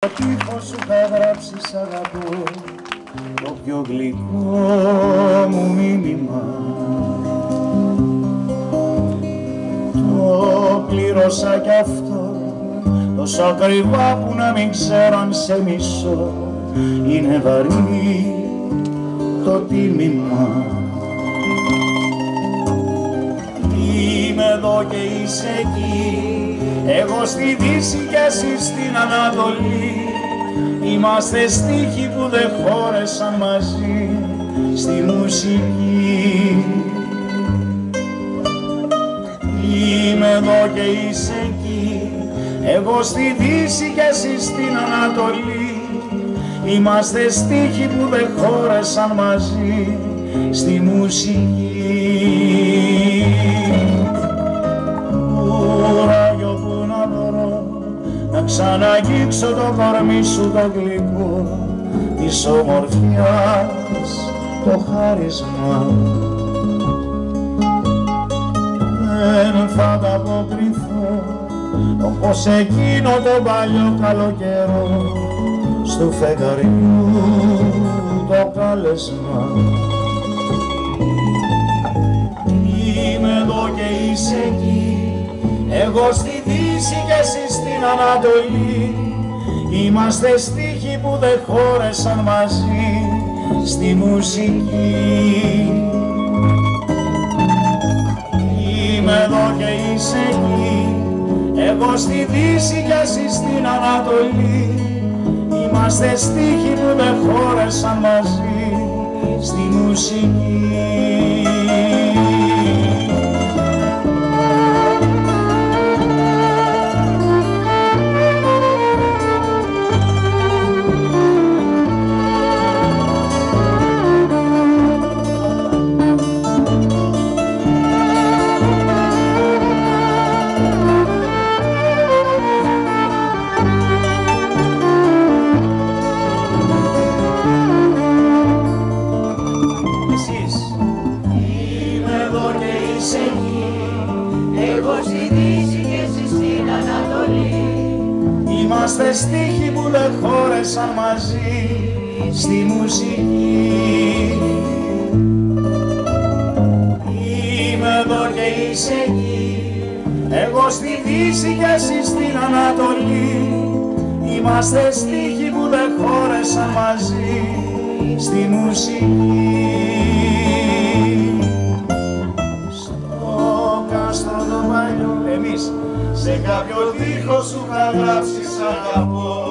Το τείχο σου θα γράψει σ' αγαπώ, το πιο γλυκό μου μήνυμα. Το πλήρωσα κι αυτό, τόσο ακριβά που να μην ξέρω αν σε μισώ. Είναι βαρύ το τίμημα. Είμαι εδώ και είσαι εκεί, εγώ στη Δύση κι εσύ στην Ανατολή. Είμαστε στίχοι που δεν χώρεσαν μαζί στη μουσική. Είμαι εδώ και είσαι εκεί, εγώ στη Δύση κι εσύ στην Ανατολή. Είμαστε στίχοι που δεν χώρεσαν μαζί στη μουσική. Κουράγιο που να βρω, να ξαναγγίξω το κορμί σου το γλυκό, της ομορφιάς το χάρισμα. Δεν θα ανταποκριθώ όπως εκείνο το παλιό καλοκαιρό, στου φεγγαριού το κάλεσμα. Είμαι εδώ και είσαι εκεί, εγώ στη Δύση κι εσύ στην Ανατολή. Είμαστε στίχοι που δεν χώρεσαν μαζί στη μουσική. Είμαι εδώ και είσαι εκεί, εγώ στη Δύση κι εσύ στην Ανατολή. Είμαστε στίχοι που δεν χώρεσαν μαζί στη μουσική. Εγώ στη Δύση και εσύ στην Ανατολή. Είμαστε στίχοι που δεν χώρεσαν μαζί στη μουσική. Είμαι εδώ και είσαι εκεί, εγώ στη Δύση και εσύ στην Ανατολή. Είμαστε στίχοι που δεν χώρεσαν μαζί στη μουσική. Εμείς σε κάποιο τοίχο σου θα γράψεις αγαπώ.